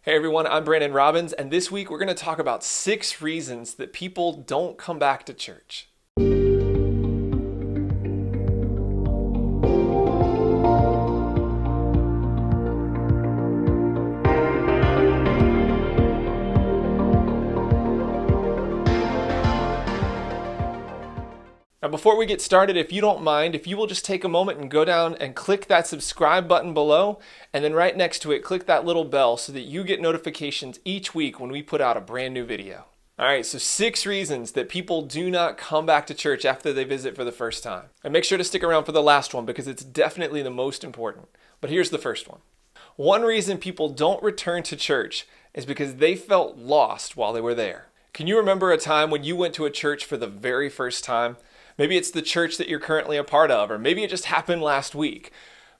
Hey everyone, I'm Brandon Robbins, and this week we're going to talk about 6 reasons that people don't come back to church. Now, before we get started, if you don't mind, if you will just take a moment and go down and click that subscribe button below, and then right next to it, click that little bell so that you get notifications each week when we put out a brand new video. All right, so 6 reasons that people do not come back to church after they visit for the first time. And make sure to stick around for the last one because it's definitely the most important. But here's the first one. One reason people don't return to church is because they felt lost while they were there. Can you remember a time when you went to a church for the very first time? Maybe it's the church that you're currently a part of, or maybe it just happened last week.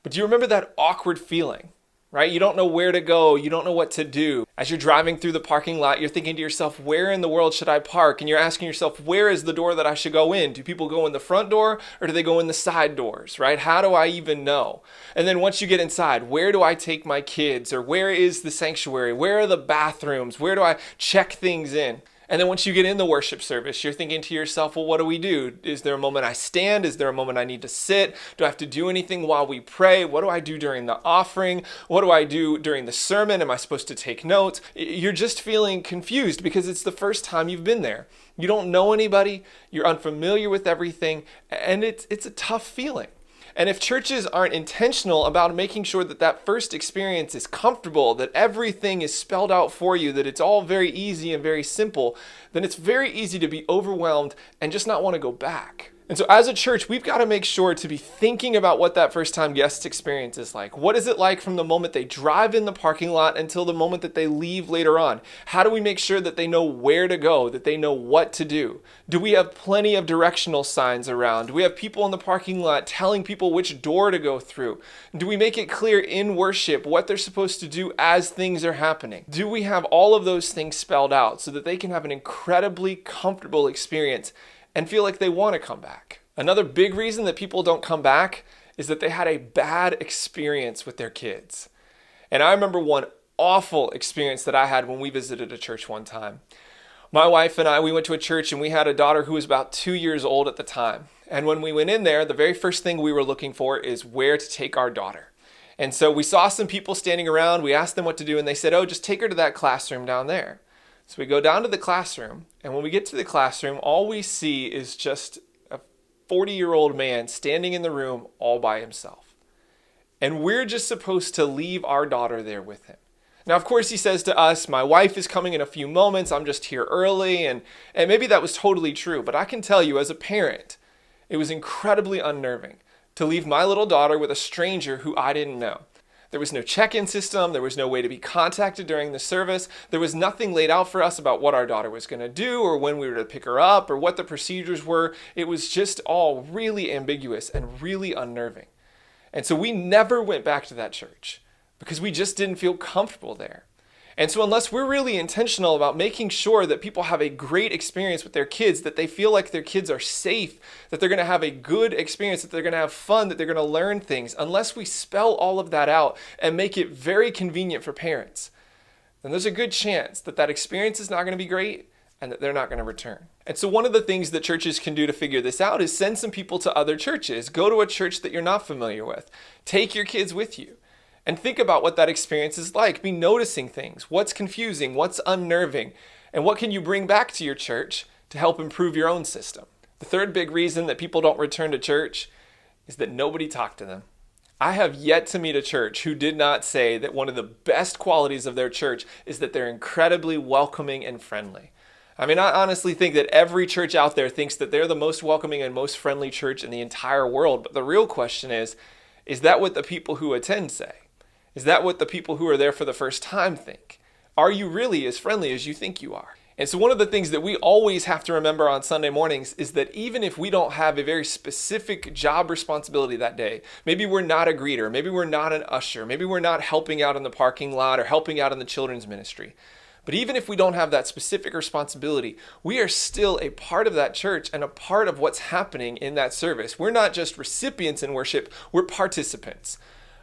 But do you remember that awkward feeling, right? You don't know where to go. You don't know what to do. As you're driving through the parking lot, you're thinking to yourself, where in the world should I park? And you're asking yourself, where is the door that I should go in? Do people go in the front door or do they go in the side doors, right? How do I even know? And then once you get inside, where do I take my kids? Or where is the sanctuary? Where are the bathrooms? Where do I check things in? And then once you get in the worship service, you're thinking to yourself, well, what do we do? Is there a moment I stand? Is there a moment I need to sit? Do I have to do anything while we pray? What do I do during the offering? What do I do during the sermon? Am I supposed to take notes? You're just feeling confused because it's the first time you've been there. You don't know anybody, you're unfamiliar with everything, and it's a tough feeling. And if churches aren't intentional about making sure that that first experience is comfortable, that everything is spelled out for you, that it's all very easy and very simple, then it's very easy to be overwhelmed and just not want to go back. And so as a church, we've got to make sure to be thinking about what that first time guest experience is like. What is it like from the moment they drive in the parking lot until the moment that they leave later on? How do we make sure that they know where to go, that they know what to do? Do we have plenty of directional signs around? Do we have people in the parking lot telling people which door to go through? Do we make it clear in worship what they're supposed to do as things are happening? Do we have all of those things spelled out so that they can have an incredibly comfortable experience and feel like they want to come back? Another big reason that people don't come back is that they had a bad experience with their kids. And I remember one awful experience that I had when we visited a church one time. My wife and I, we went to a church and we had a daughter who was about 2 years old at the time. And when we went in there, the very first thing we were looking for is where to take our daughter. And so we saw some people standing around, we asked them what to do, and they said, oh, just take her to that classroom down there. So we go down to the classroom, and when we get to the classroom, all we see is just a 40-year-old man standing in the room all by himself. And we're just supposed to leave our daughter there with him. Now, of course, he says to us, my wife is coming in a few moments, I'm just here early, and maybe that was totally true, but I can tell you as a parent, it was incredibly unnerving to leave my little daughter with a stranger who I didn't know. There was no check-in system. There was no way to be contacted during the service. There was nothing laid out for us about what our daughter was going to do or when we were to pick her up or what the procedures were. It was just all really ambiguous and really unnerving. And so we never went back to that church because we just didn't feel comfortable there. And so unless we're really intentional about making sure that people have a great experience with their kids, that they feel like their kids are safe, that they're going to have a good experience, that they're going to have fun, that they're going to learn things, unless we spell all of that out and make it very convenient for parents, then there's a good chance that that experience is not going to be great and that they're not going to return. And so one of the things that churches can do to figure this out is send some people to other churches. Go to a church that you're not familiar with. Take your kids with you. And think about what that experience is like. Be noticing things. What's confusing? What's unnerving? And what can you bring back to your church to help improve your own system? The third big reason that people don't return to church is that nobody talked to them. I have yet to meet a church who did not say that one of the best qualities of their church is that they're incredibly welcoming and friendly. I mean, I honestly think that every church out there thinks that they're the most welcoming and most friendly church in the entire world. But the real question is that what the people who attend say? Is that what the people who are there for the first time think? Are you really as friendly as you think you are? And so one of the things that we always have to remember on Sunday mornings is that even if we don't have a very specific job responsibility that day, maybe we're not a greeter, maybe we're not an usher, maybe we're not helping out in the parking lot or helping out in the children's ministry. But even if we don't have that specific responsibility, we are still a part of that church and a part of what's happening in that service. We're not just recipients in worship, we're participants.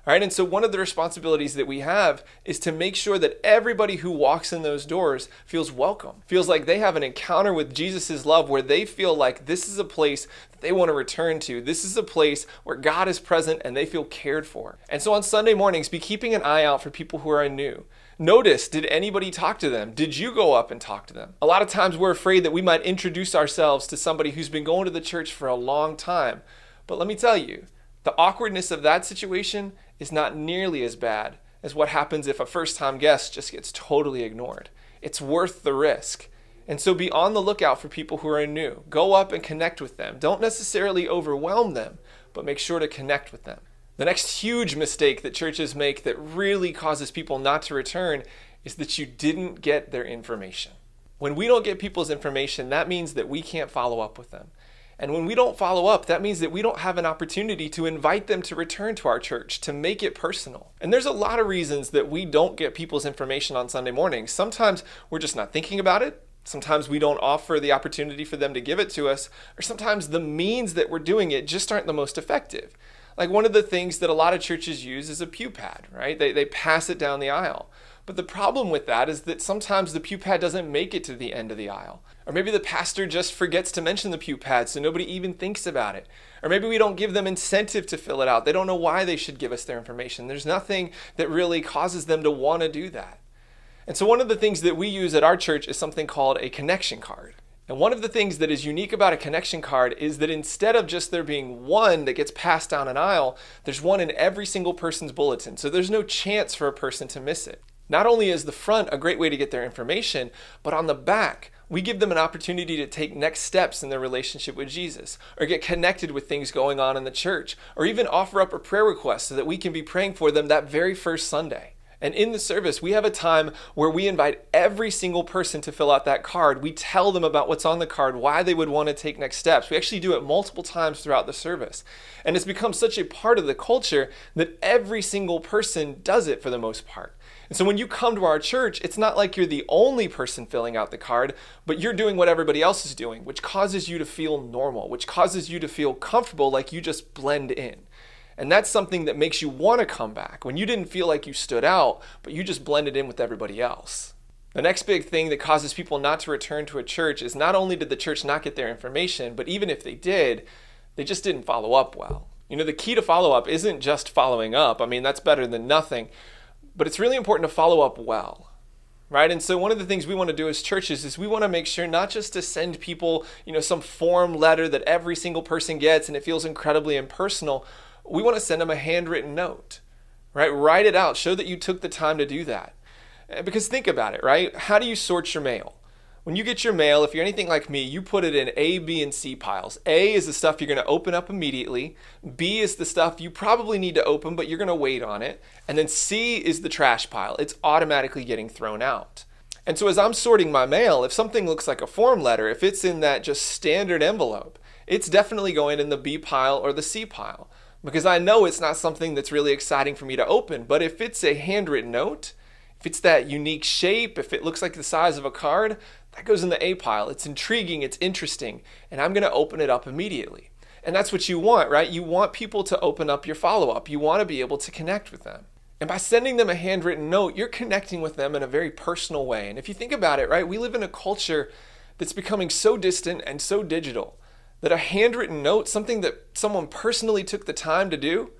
All right, and so one of the responsibilities that we have is to make sure that everybody who walks in those doors feels welcome, feels like they have an encounter with Jesus' love where they feel like this is a place that they want to return to. This is a place where God is present and they feel cared for. And so on Sunday mornings, be keeping an eye out for people who are new. Notice, did anybody talk to them? Did you go up and talk to them? A lot of times we're afraid that we might introduce ourselves to somebody who's been going to the church for a long time. But let me tell you, the awkwardness of that situation is not nearly as bad as what happens if a first-time guest just gets totally ignored. It's worth the risk. And so be on the lookout for people who are new. Go up and connect with them. Don't necessarily overwhelm them, but make sure to connect with them. The next huge mistake that churches make that really causes people not to return is that you didn't get their information. When we don't get people's information, that means that we can't follow up with them. And when we don't follow up, that means that we don't have an opportunity to invite them to return to our church, to make it personal. And there's a lot of reasons that we don't get people's information on Sunday mornings. Sometimes we're just not thinking about it. Sometimes we don't offer the opportunity for them to give it to us. Or sometimes the means that we're doing it just aren't the most effective. Like one of the things that a lot of churches use is a pew pad, right? They pass it down the aisle. But the problem with that is that sometimes the pew pad doesn't make it to the end of the aisle. Or maybe the pastor just forgets to mention the pew pad so nobody even thinks about it. Or maybe we don't give them incentive to fill it out. They don't know why they should give us their information. There's nothing that really causes them to want to do that. And so one of the things that we use at our church is something called a connection card. And one of the things that is unique about a connection card is that instead of just there being one that gets passed down an aisle, there's one in every single person's bulletin. So there's no chance for a person to miss it. Not only is the front a great way to get their information, but on the back, we give them an opportunity to take next steps in their relationship with Jesus, or get connected with things going on in the church, or even offer up a prayer request so that we can be praying for them that very first Sunday. And in the service, we have a time where we invite every single person to fill out that card. We tell them about what's on the card, why they would want to take next steps. We actually do it multiple times throughout the service. And it's become such a part of the culture that every single person does it for the most part. And so when you come to our church, it's not like you're the only person filling out the card, but you're doing what everybody else is doing, which causes you to feel normal, which causes you to feel comfortable, like you just blend in. And that's something that makes you want to come back when you didn't feel like you stood out, but you just blended in with everybody else. The next big thing that causes people not to return to a church is not only did the church not get their information, but even if they did, they just didn't follow up well. You know, the key to follow up isn't just following up. I mean, that's better than nothing. But it's really important to follow up well, right? And so one of the things we want to do as churches is we want to make sure not just to send people, some form letter that every single person gets and it feels incredibly impersonal. We want to send them a handwritten note, right? Write it out. Show that you took the time to do that. Because think about it, right? How do you sort your mail? When you get your mail, if you're anything like me, you put it in A, B, and C piles. A is the stuff you're going to open up immediately. B is the stuff you probably need to open, but you're going to wait on it. And then C is the trash pile. It's automatically getting thrown out. And so as I'm sorting my mail, if something looks like a form letter, if it's in that just standard envelope, it's definitely going in the B pile or the C pile. Because I know it's not something that's really exciting for me to open. But if it's a handwritten note, if it's that unique shape, if it looks like the size of a card, that goes in the A pile. It's intriguing, it's interesting, and I'm going to open it up immediately. And that's what you want, right? You want people to open up your follow-up. You want to be able to connect with them. And by sending them a handwritten note, you're connecting with them in a very personal way. And if you think about it, right, we live in a culture that's becoming so distant and so digital that a handwritten note, something that someone personally took the time to do,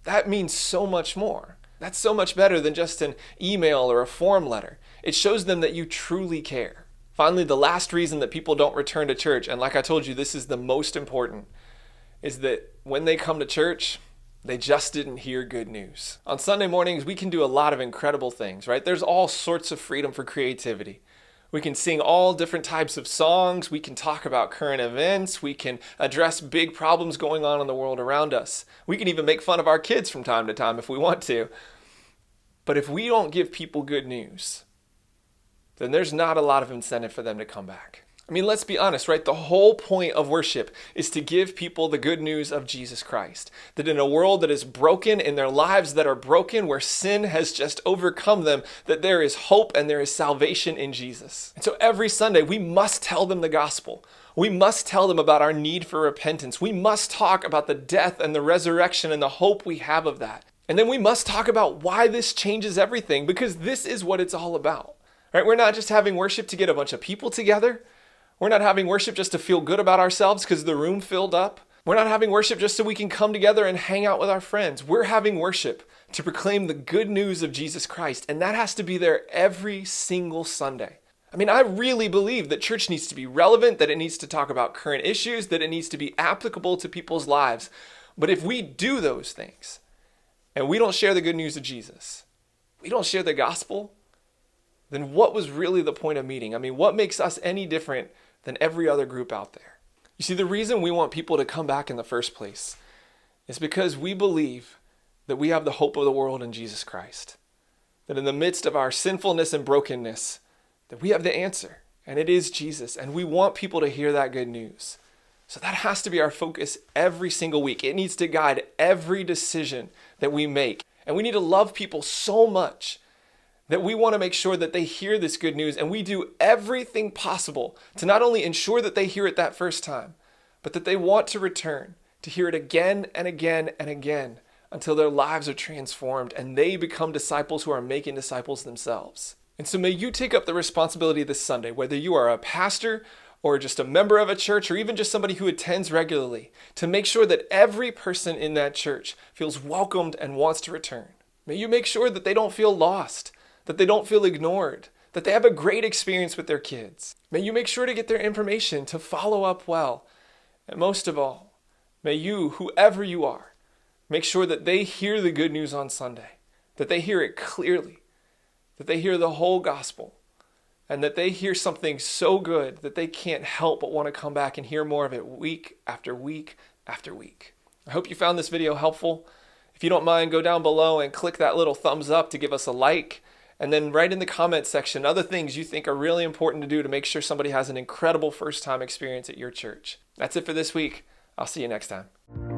that means so much more. That's so much better than just an email or a form letter. It shows them that you truly care. Finally, the last reason that people don't return to church, and like I told you, this is the most important, is that when they come to church, they just didn't hear good news. On Sunday mornings, we can do a lot of incredible things, right? There's all sorts of freedom for creativity. We can sing all different types of songs. We can talk about current events. We can address big problems going on in the world around us. We can even make fun of our kids from time to time if we want to. But if we don't give people good news, then there's not a lot of incentive for them to come back. I mean, let's be honest, right? The whole point of worship is to give people the good news of Jesus Christ. That in a world that is broken, in their lives that are broken, where sin has just overcome them, that there is hope and there is salvation in Jesus. And so every Sunday, we must tell them the gospel. We must tell them about our need for repentance. We must talk about the death and the resurrection and the hope we have of that. And then we must talk about why this changes everything, because this is what it's all about. Right? We're not just having worship to get a bunch of people together. We're not having worship just to feel good about ourselves because the room filled up. We're not having worship just so we can come together and hang out with our friends. We're having worship to proclaim the good news of Jesus Christ, and that has to be there every single Sunday. I mean, I really believe that church needs to be relevant, that it needs to talk about current issues, that it needs to be applicable to people's lives. But if we do those things, and we don't share the good news of Jesus, we don't share the gospel, then what was really the point of meeting? I mean, what makes us any different than every other group out there? You see, the reason we want people to come back in the first place is because we believe that we have the hope of the world in Jesus Christ. That in the midst of our sinfulness and brokenness, that we have the answer, and it is Jesus, and we want people to hear that good news. So that has to be our focus every single week. It needs to guide every decision that we make. And we need to love people so much that we want to make sure that they hear this good news, and we do everything possible to not only ensure that they hear it that first time, but that they want to return, to hear it again and again and again until their lives are transformed and they become disciples who are making disciples themselves. And so may you take up the responsibility this Sunday, whether you are a pastor or just a member of a church or even just somebody who attends regularly, to make sure that every person in that church feels welcomed and wants to return. May you make sure that they don't feel lost, that they don't feel ignored, that they have a great experience with their kids. May you make sure to get their information, to follow up well. And most of all, may you, whoever you are, make sure that they hear the good news on Sunday, that they hear it clearly, that they hear the whole gospel, and that they hear something so good that they can't help but want to come back and hear more of it week after week after week. I hope you found this video helpful. If you don't mind, go down below and click that little thumbs up to give us a like. And then write in the comments section other things you think are really important to do to make sure somebody has an incredible first-time experience at your church. That's it for this week. I'll see you next time.